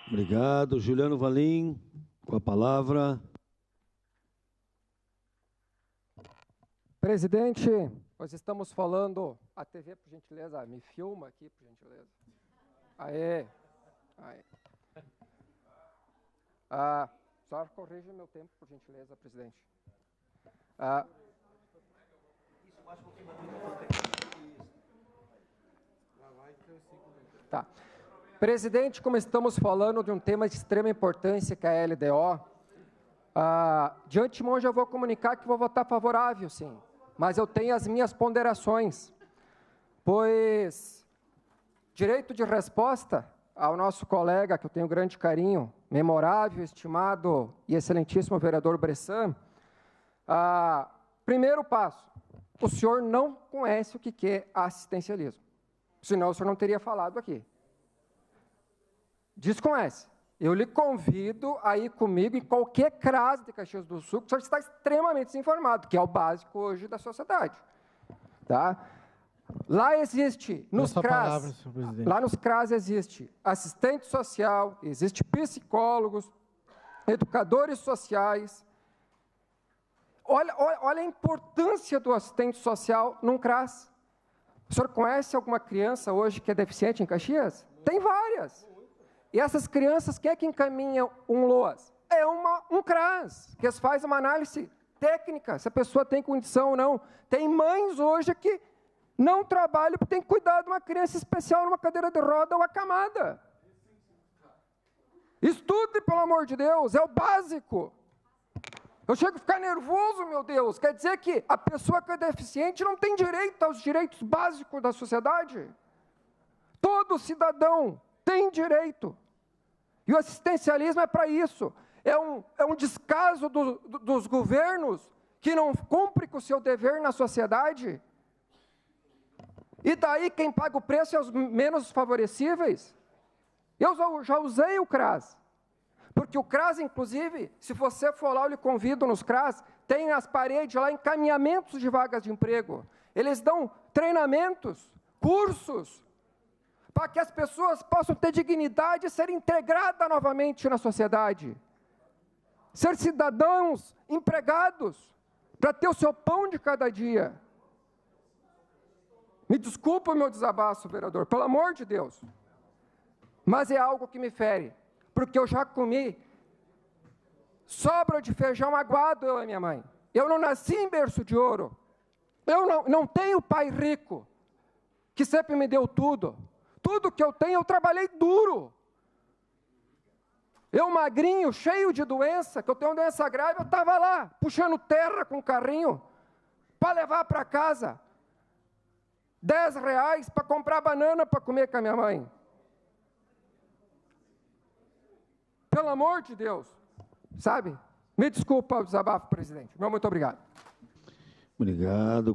Obrigado. Juliano Valim, com a palavra. Presidente, nós estamos falando... A TV, por gentileza, me filma aqui, por gentileza. Aê. Só corrija meu tempo, por gentileza, presidente. Tá. Presidente, como estamos falando de um tema de extrema importância, que é a LDO, de antemão já vou comunicar que vou votar favorável, sim, mas eu tenho as minhas ponderações, pois direito de resposta ao nosso colega, que eu tenho grande carinho, memorável, estimado e excelentíssimo vereador Bressan, primeiro passo, o senhor não conhece o que é assistencialismo, senão o senhor não teria falado aqui. Desconhece. Eu lhe convido a ir comigo em qualquer CRAS de Caxias do Sul, que o senhor está extremamente desinformado, que é o básico hoje da sociedade. Tá? Lá existe, nos CRAS, lá nos CRAS existe assistente social, existe psicólogos, educadores sociais. Olha a importância do assistente social num CRAS. O senhor conhece alguma criança hoje que é deficiente em Caxias? Tem várias. E essas crianças, quem é que encaminha um LOAS? É um CRAS, que faz uma análise técnica, se a pessoa tem condição ou não. Tem mães hoje que não trabalham porque tem que cuidar de uma criança especial numa cadeira de roda ou acamada. Estude, pelo amor de Deus, é o básico. Eu chego a ficar nervoso, meu Deus. Quer dizer que a pessoa que é deficiente não tem direito aos direitos básicos da sociedade? Todo cidadão tem direito. E o assistencialismo é para isso. É um descaso dos governos que não cumprem com o seu dever na sociedade. E daí quem paga o preço é os menos favorecíveis. Eu já usei o CRAS. Porque o CRAS, inclusive, se você for lá, eu lhe convido nos CRAS, tem nas paredes lá encaminhamentos de vagas de emprego. Eles dão treinamentos, cursos, para que as pessoas possam ter dignidade e ser integradas novamente na sociedade. Ser cidadãos empregados, para ter o seu pão de cada dia. Me desculpa o meu desabafo, vereador, pelo amor de Deus. Mas é algo que me fere, porque eu já comi sobra de feijão aguado, eu e minha mãe. Eu não nasci em berço de ouro. Eu não tenho pai rico, que sempre me deu tudo. Tudo que eu tenho, eu trabalhei duro. Eu magrinho, cheio de doença, que eu tenho doença grave, eu estava lá, puxando terra com o carrinho, para levar para casa. R$10 para comprar banana para comer com a minha mãe. Pelo amor de Deus, sabe? Me desculpa o desabafo, presidente. Muito obrigado. Obrigado.